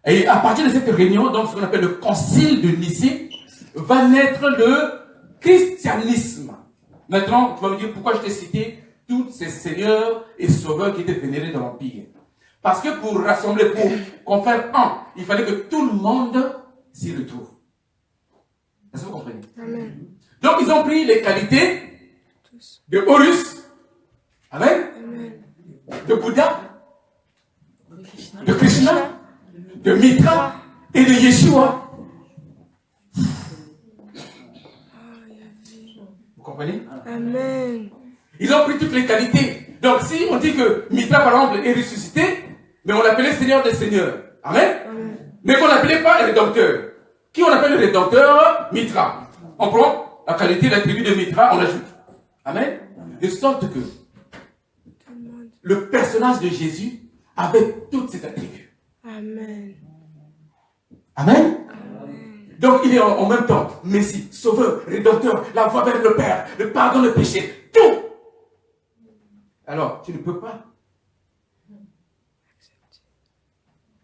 Et à partir de cette réunion, donc ce qu'on appelle le concile de Nicée, va naître le christianisme. Maintenant, tu vas me dire pourquoi je t'ai cité tous ces seigneurs et sauveurs qui étaient vénérés dans l'Empire. Parce que pour rassembler, pour qu'on fasse un, il fallait que tout le monde s'y retrouve. Est-ce que vous comprenez? Amen. Donc ils ont pris les qualités de Horus, Amen, de Bouddha, de Krishna, de Mitra et de Yeshua. Vous comprenez? Amen. Ils ont pris toutes les qualités. Donc si on dit que Mitra par exemple est ressuscité, mais on l'appelait Seigneur des Seigneurs. Amen. Mais qu'on n'appelait pas le Rédempteur. Qui on appelle le Rédempteur? Mitra. On prend la qualité de la tribu de Mitra, on l'ajoute. Amen. De sorte que le personnage de Jésus avait toutes ses attributs. Amen. Amen. Donc il est en même temps Messie, Sauveur, Rédempteur, la voie vers le Père, le pardon de péché, tout. Alors, tu ne peux pas.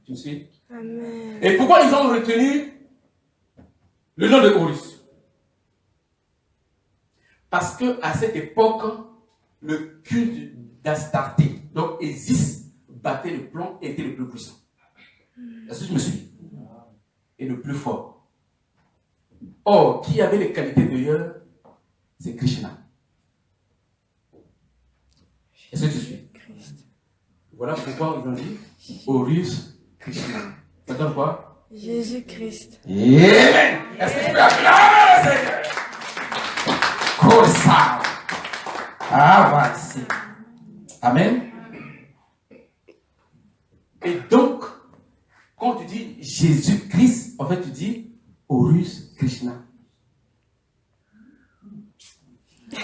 Tu me suis? Amen. Et pourquoi ils ont retenu le nom de Horus? Parce que à cette époque, le culte d'Astarté, donc Isis, battait le plomb et était le plus puissant. Est-ce que tu me suis? Et le plus fort. Or, qui avait les qualités d'ailleurs? C'est Krishna. Est-ce que tu suis? Voilà pourquoi ils ont dit Horus Krishna. Ça donne quoi? Jésus-Christ. Amen. Est-ce que tu peux acclamer, Seigneur? Kosa. Ah, voici. Amen. Et donc, quand tu dis Jésus-Christ, en fait, tu dis Horus Krishna.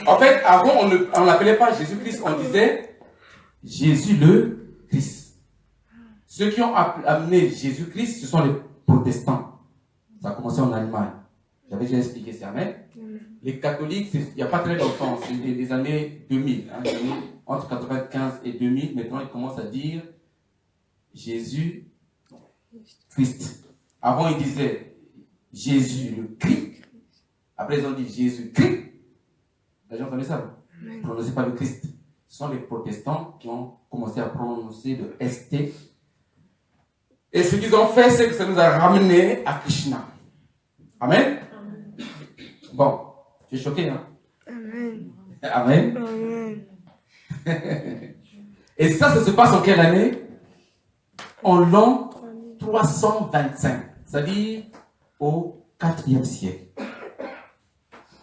En fait, avant, on ne l'appelait pas Jésus-Christ, on disait Jésus le Christ. Ceux qui ont amené Jésus-Christ, ce sont les protestants. Ça a commencé en Allemagne. J'avais déjà expliqué ça, mais les catholiques, il n'y a pas très longtemps, c'est des années 2000, hein, entre 95 et 2000, maintenant ils commencent à dire Jésus Christ. Avant ils disaient Jésus le Christ. Après ils ont dit Jésus Christ. Les gens connaissent ça. Ne prononcez pas le Christ. Ce sont les protestants qui ont commencé à prononcer le ST. Et ce qu'ils ont fait, c'est que ça nous a ramené à Krishna. Amen. Bon, tu es choqué, hein? Amen. Amen. Amen. Et ça se passe en quelle année? En l'an 325, c'est-à-dire au 4e siècle.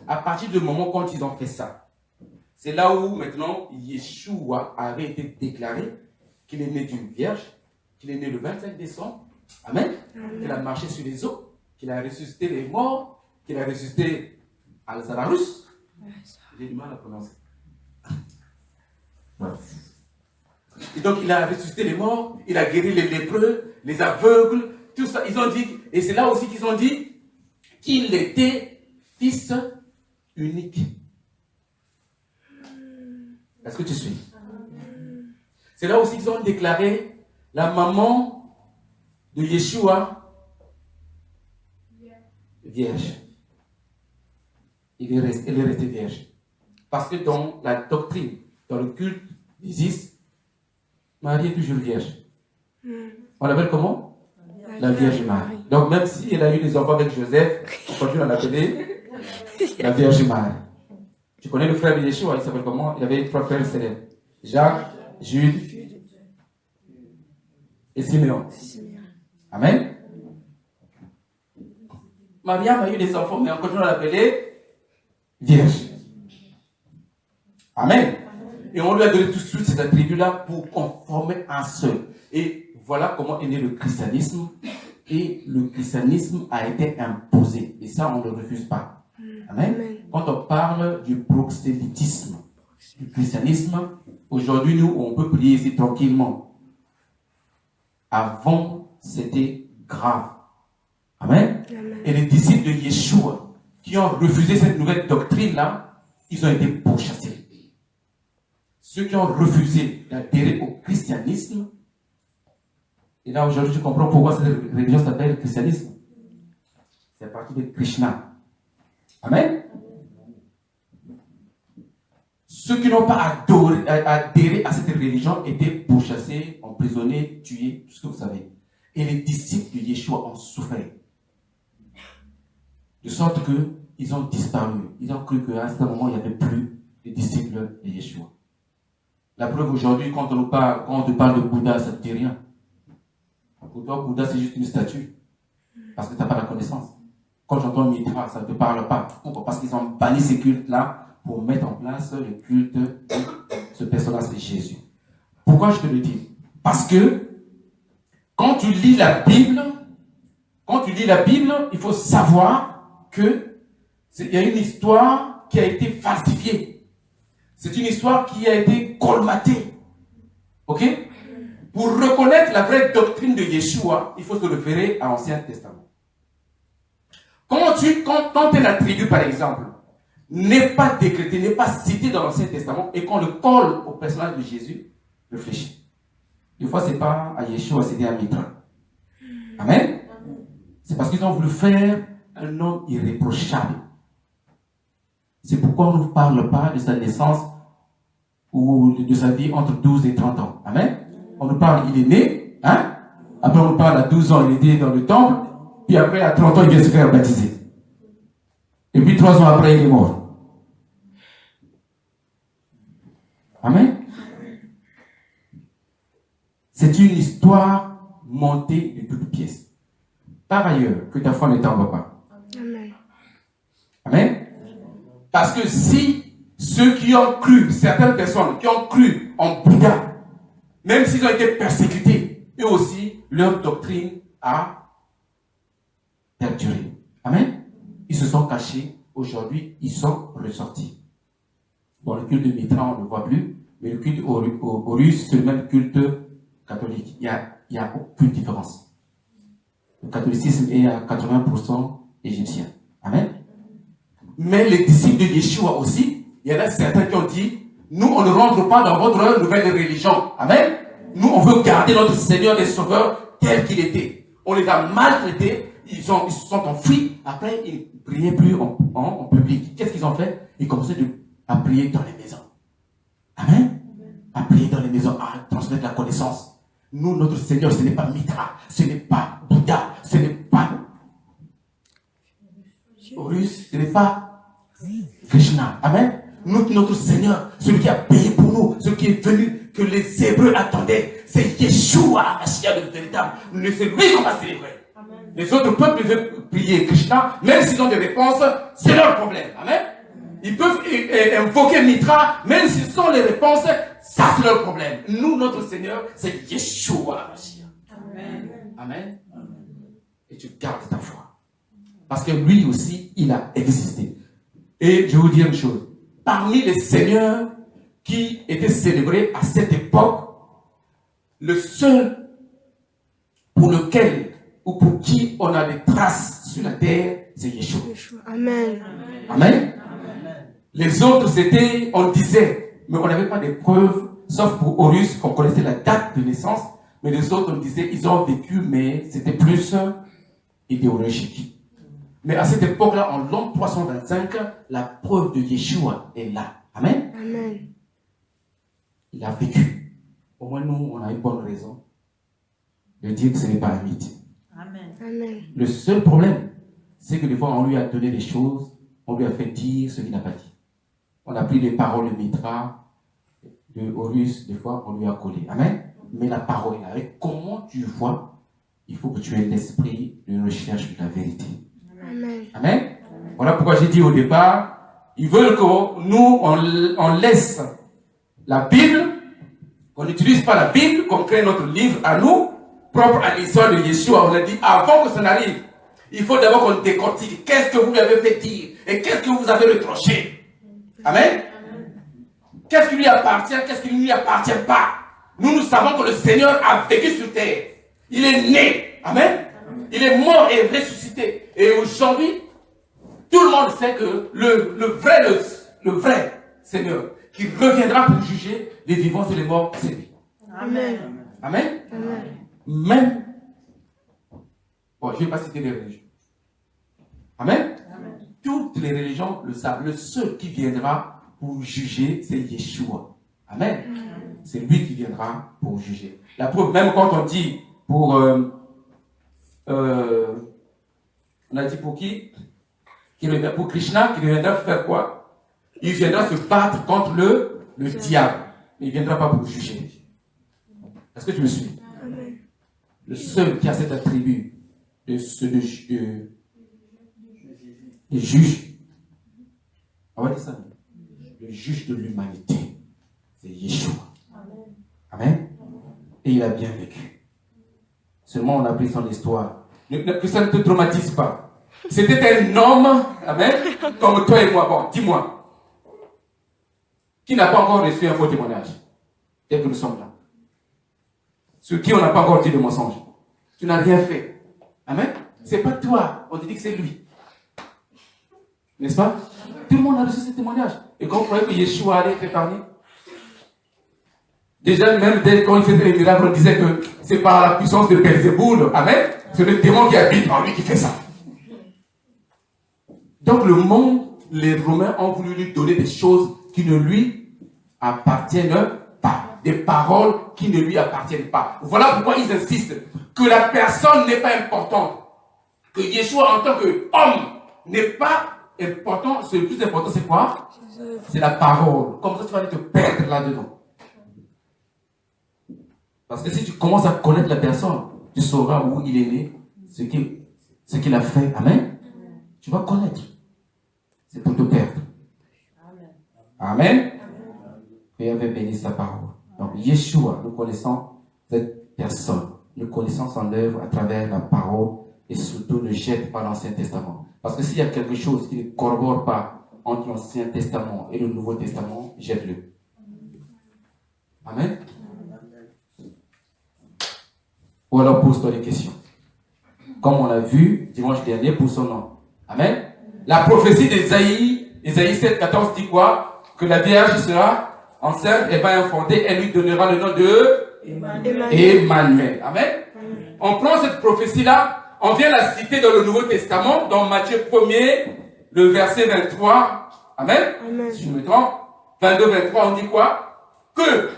À partir du moment quand ils ont fait ça, c'est là où maintenant Yeshua avait été déclaré qu'il est né d'une vierge, qu'il est né le 25 décembre, Amen, qu'il a marché sur les eaux, qu'il a ressuscité les morts, qu'il a ressuscité Al-Zararus. J'ai du mal à prononcer. Voilà. Et donc il a ressuscité les morts, il a guéri les lépreux, les aveugles, tout ça. Ils ont dit, et c'est là aussi qu'ils ont dit qu'il était fils unique. Est-ce que tu suis? C'est là aussi qu'ils ont déclaré la maman de Yeshua vierge. Elle est restée vierge. Parce que dans la doctrine, dans le culte d'Isis, Marie est toujours vierge. On l'appelle comment? La Vierge Marie. Donc même si elle a eu des enfants avec Joseph, on continue à l'appeler la Vierge Marie. Tu connais le frère de Yeshua, il s'appelle comment? Il avait 3 frères célèbres. Jacques, Jude et Siméon. Amen. Mariam a eu des enfants, mais on continue à l'appeler Vierge. Amen. Et on lui a donné toutes ces attributs-là pour conformer un seul. Et voilà comment est né le christianisme. Et le christianisme a été imposé. Et ça, on ne le refuse pas. Amen. Quand on parle du proxélytisme, du christianisme, aujourd'hui, nous, on peut prier ici tranquillement. Avant, c'était grave. Amen. Et les disciples de Yeshua, qui ont refusé cette nouvelle doctrine-là, ils ont été pourchassés. Ceux qui ont refusé d'adhérer au christianisme, Et là, aujourd'hui, tu comprends pourquoi cette religion s'appelle christianisme. C'est à partir de Krishna. Amen. Ceux qui n'ont pas adhéré à cette religion étaient pourchassés, emprisonnés, tués, tout ce que vous savez. Et les disciples de Yeshua ont souffert. De sorte qu'ils ont disparu. Ils ont cru qu'à ce moment, il n'y avait plus de disciples de Yeshua. La preuve aujourd'hui, quand on te parle de Bouddha, ça ne te dit rien. Pour toi, Bouddha, c'est juste une statue. Parce que tu n'as pas la connaissance. Quand j'entends Mitra, ça ne te parle pas. Pourquoi? Parce qu'ils ont banni ces cultes-là pour mettre en place le culte de ce personnage de Jésus. Pourquoi je te le dis? Parce que quand tu lis la Bible, il faut savoir que il y a une histoire qui a été falsifiée. C'est une histoire qui a été colmatée. Ok? Pour reconnaître la vraie doctrine de Yeshua, il faut se référer à l'Ancien Testament. Quand un attribut, par exemple, n'est pas décrété, n'est pas cité dans l'Ancien Testament, et qu'on le colle au personnage de Jésus, réfléchis. Des fois, ce n'est pas à Yeshua, c'était à Mitra. Amen. C'est parce qu'ils ont voulu faire un homme irréprochable. C'est pourquoi on ne parle pas de sa naissance ou de sa vie entre 12 et 30 ans. Amen. On nous parle, il est né, hein? Après, on nous parle à 12 ans, il est né dans le temple, puis après, à 30 ans, il vient se faire baptiser. Et puis 3 ans après, il est mort. Amen. C'est une histoire montée de toutes pièces. Par ailleurs, que ta foi ne t'en va pas. Amen. Amen. Parce que si ceux qui ont cru, certaines personnes qui ont cru en Bouddha, même s'ils ont été persécutés, eux aussi, leur doctrine a perduré. Amen. Ils se sont cachés. Aujourd'hui, ils sont ressortis. Bon, le culte de Mitra, on ne le voit plus, mais le culte Horus, c'est le même culte catholique. Il n'y a aucune différence. Le catholicisme est à 80% égyptien. Amen. Mais les disciples de Yeshua aussi, il y en a certains qui ont dit, nous, on ne rentre pas dans votre nouvelle religion. Amen. Nous, on veut garder notre Seigneur et Sauveur tel qu'il était. On les a maltraités, ils se sont enfuis. Après, ils ne priaient plus en public. Qu'est-ce qu'ils ont fait? Ils commençaient à prier dans les maisons. Amen. À prier dans les maisons, à transmettre la connaissance. Nous, notre Seigneur, ce n'est pas Mitra, ce n'est pas Bouddha, ce n'est pas Horus, ce n'est pas Krishna. Amen. Nous, notre Seigneur, celui qui a payé pour nous, celui qui est venu, que les Hébreux attendaient, c'est Yeshua, Mashiach le véritable. C'est lui qu'on va célébrer. Amen. Les autres peuples veulent prier Krishna, même s'ils ont des réponses, c'est leur problème. Amen. Ils peuvent invoquer Mitra, même s'ils ont les réponses, ça c'est leur problème. Nous, notre Seigneur, c'est Yeshua, Mashiach. Amen. Amen. Et tu gardes ta foi. Parce que lui aussi, il a existé. Et je vais vous dire une chose. Parmi les seigneurs qui étaient célébrés à cette époque, le seul pour lequel ou pour qui on a des traces sur la terre, c'est Yeshua. Amen. Amen. Les autres, c'était, on disait, mais on n'avait pas de preuves, sauf pour Horus, qu'on connaissait la date de naissance, mais les autres, on disait, ils ont vécu, mais c'était plus idéologique. Mais à cette époque-là, en l'an 325, la preuve de Yeshua est là. Amen. Amen. Il a vécu. Au moins, nous, on a une bonne raison de dire que ce n'est pas un mythe. Amen. Amen. Le seul problème, c'est que des fois, on lui a donné des choses, on lui a fait dire ce qu'il n'a pas dit. On a pris les paroles de Mitra, de Horus, des fois, on lui a collé. Amen. Mais la parole est là. Et comment tu vois, il faut que tu aies l'esprit de recherche de la vérité. Amen. Amen. Voilà pourquoi j'ai dit au départ, ils veulent que nous, on laisse la Bible, qu'on n'utilise pas la Bible, qu'on crée notre livre à nous, propre à l'histoire de Yeshua. On a dit, avant que ça n'arrive, il faut d'abord qu'on décortique. Qu'est-ce que vous lui avez fait dire? Et qu'est-ce que vous avez reproché? Amen. Qu'est-ce qui lui appartient? Qu'est-ce qui ne lui appartient pas? Nous savons que le Seigneur a vécu sur terre. Il est né. Amen. Il est mort et ressuscité. Et aujourd'hui, tout le monde sait que le vrai Seigneur qui reviendra pour juger les vivants et les morts, c'est lui. Amen. Amen. Amen. même, bon, je ne vais pas citer les religions. Amen. Amen. Toutes les religions le savent. Le seul qui viendra pour juger, c'est Yeshua. Amen. Amen. C'est lui qui viendra pour juger. La preuve, même quand on dit pour, on a dit pour qui? Pour Krishna, qui viendra faire quoi? Il viendra se battre contre le diable. Mais il ne viendra pas pour juger. Est-ce que tu me suis? Amen. Le seul qui a cet attribut de juge, on va dire ça, le juge de l'humanité, c'est Yeshua. Amen. Amen. Et il a bien vécu. Seulement on a pris son histoire. Que ça ne te traumatise pas. C'était un homme, amen, comme toi et moi. Bon, dis-moi, qui n'a pas encore reçu un faux témoignage, tel que nous sommes là. Sur qui on n'a pas encore dit de mensonge. Tu n'as rien fait. Amen. C'est pas toi, on te dit que c'est lui. N'est-ce pas? Tout le monde a reçu ce témoignage. Et quand vous croyez que Yeshua allait être épargné, déjà, même quand il faisait les miracles, on disait que c'est par la puissance de Belzéboul. Amen. C'est le démon qui habite en lui qui fait ça. Donc le monde, les Romains ont voulu lui donner des choses qui ne lui appartiennent pas. Des paroles qui ne lui appartiennent pas. Voilà pourquoi ils insistent que la personne n'est pas importante. Que Yeshua en tant qu'homme n'est pas important. Le plus important, c'est quoi? C'est la parole. Comme ça, tu vas aller te perdre là-dedans. Parce que si tu commences à connaître la personne, tu sauras où il est né, ce qu'il a fait. Amen. Tu vas connaître. C'est pour te perdre. Amen. Et avait béni sa parole. Donc, Yeshua, nous connaissons cette personne. Nous connaissons son œuvre à travers la parole et surtout ne jette pas l'Ancien Testament. Parce que s'il y a quelque chose qui ne corrobore pas entre l'Ancien Testament et le Nouveau Testament, jette-le. Amen. Ou alors pose-toi des questions. Comme on l'a vu dimanche dernier pour son nom. Amen. La prophétie d'Ésaïe, Ésaïe 7, 14 dit quoi? Que la Vierge sera enceinte et va enfanter, elle lui donnera le nom de Emmanuel. Amen. On prend cette prophétie-là, on vient la citer dans le Nouveau Testament, dans Matthieu 1er, le verset 23. Amen. Si je me trompe, 22, 23, on dit quoi? Que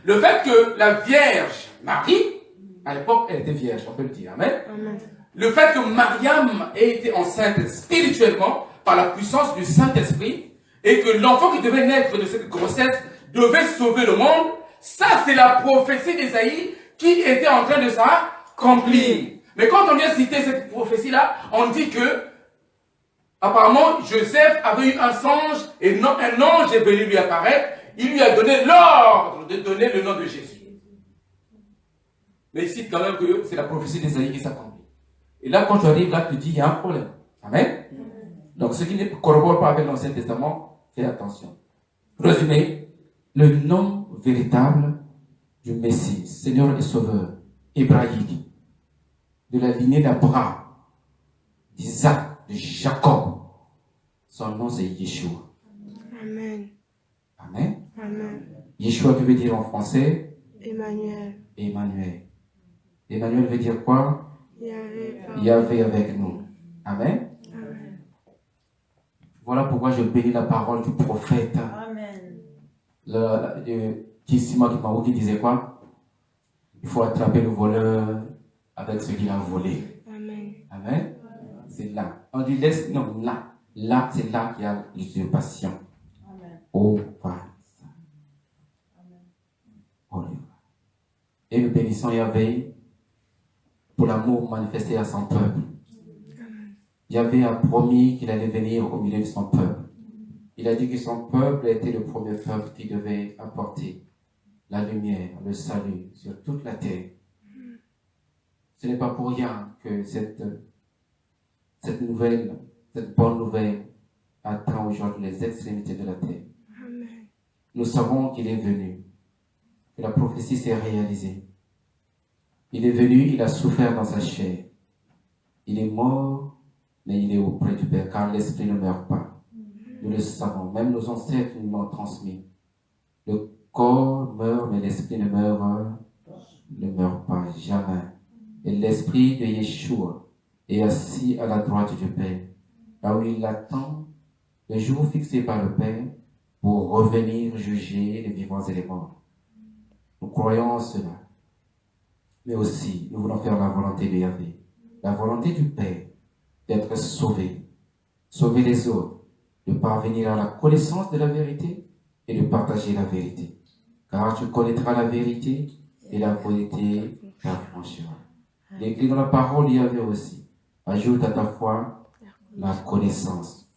le fait que la Vierge Marie, à l'époque, elle était vierge, on peut le dire. Amen. Amen. Le fait que Mariam ait été enceinte spirituellement par la puissance du Saint-Esprit et que l'enfant qui devait naître de cette grossesse devait sauver le monde, ça c'est la prophétie d'Ésaïe qui était en train de s'accomplir. Mais quand on vient citer cette prophétie-là, on dit que apparemment Joseph avait eu un songe et un ange est venu lui apparaître. Il lui a donné l'ordre de donner le nom de Jésus. Mais il cite quand même que c'est la prophétie d'Ésaïe qui s'accomplit. Et là, quand tu arrives là, tu dis, il y a un problème. Amen. Donc, ce qui ne corrobore pas avec l'Ancien Testament, fais attention. Résumé, le nom véritable du Messie, Seigneur et Sauveur, hébraïque, de la lignée d'Abraham, d'Isaac, de Jacob, son nom c'est Yeshua. Amen. Amen. Amen. Yeshua qui veut dire en français? Emmanuel. Emmanuel. Emmanuel veut dire quoi? Yahvé avec nous. Amen. Amen. Voilà pourquoi je bénis la parole du prophète. Amen. Qui disait quoi? Il faut attraper le voleur avec ce qu'il a volé. Amen. Amen. C'est là. On dit laisse, non, là. Là, c'est là qu'il y a l'usurpation. Amen. Oh, Amen. Et nous bénissons Yahvé pour l'amour manifesté à son peuple. Yahvé a promis qu'il allait venir au milieu de son peuple. Il a dit que son peuple était le premier peuple qui devait apporter la lumière, le salut sur toute la terre. Ce n'est pas pour rien que cette bonne nouvelle atteint aujourd'hui les extrémités de la terre. Nous savons qu'il est venu, que la prophétie s'est réalisée. Il est venu, il a souffert dans sa chair. Il est mort, mais il est auprès du Père, car l'Esprit ne meurt pas. Nous le savons, même nos ancêtres nous l'ont transmis. Le corps meurt, mais l'Esprit ne meurt ne meurt pas jamais. Et l'esprit de Yeshua est assis à la droite du Père, là où il attend le jour fixé par le Père pour revenir juger les vivants et les morts. Nous croyons en cela. Mais aussi, nous voulons faire la volonté de Yahvé, la volonté du Père, d'être sauvé, sauver les autres, de parvenir à la connaissance de la vérité et de partager la vérité. Car tu connaîtras la vérité et la vérité t'affranchira. L'écrit dans la parole, il y avait aussi. Ajoute à ta foi la connaissance.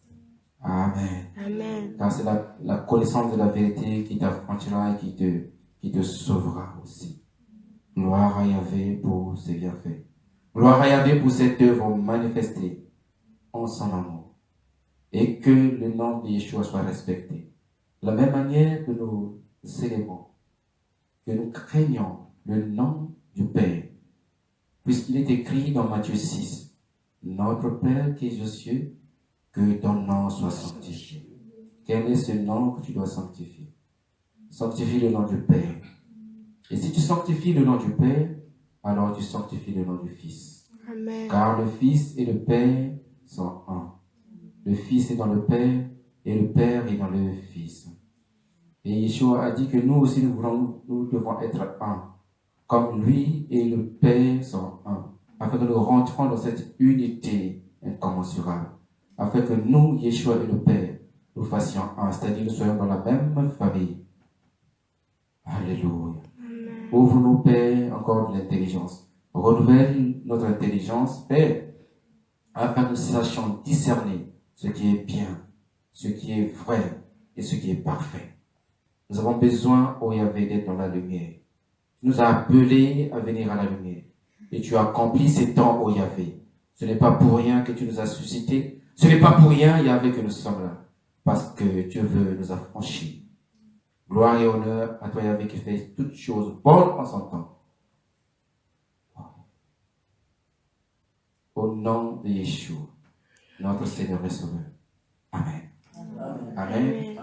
Amen. Amen. Car c'est la connaissance de la vérité qui t'affranchira et qui te sauvera aussi. Gloire à Yahvé pour ses bienfaits. Gloire à Yahvé pour cette œuvre manifestée en son amour. Et que le nom de Yeshua soit respecté. De la même manière que nous célébrons, que nous craignons le nom du Père, puisqu'il est écrit dans Matthieu 6, Notre Père qui es aux cieux, que ton nom soit sanctifié. Quel est ce nom que tu dois sanctifier? Sanctifie le nom du Père. Et si tu sanctifies le nom du Père, alors tu sanctifies le nom du Fils. Amen. Car le Fils et le Père sont un. Le Fils est dans le Père et le Père est dans le Fils. Et Yeshua a dit que nous aussi nous devons être un. Comme lui et le Père sont un. Afin que nous rentrons dans cette unité incommensurable. Afin que nous, Yeshua et le Père, nous fassions un. C'est-à-dire nous soyons dans la même famille. Alléluia. Ouvre-nous, Père, encore de l'intelligence. Renouvelle notre intelligence, Père, afin que nous sachions discerner ce qui est bien, ce qui est vrai et ce qui est parfait. Nous avons besoin, ô Yahvé, d'être dans la lumière. Tu nous as appelés à venir à la lumière. Et tu as accompli ces temps, ô Yahvé. Ce n'est pas pour rien que tu nous as suscités. Ce n'est pas pour rien, Yahvé, que nous sommes là. Parce que Dieu veut nous affranchir. Gloire et honneur à toi, Yahvé, qui fait toutes choses bonnes en son temps. Au nom de Yeshua, notre Seigneur et Sauveur. Amen. Amen. Amen.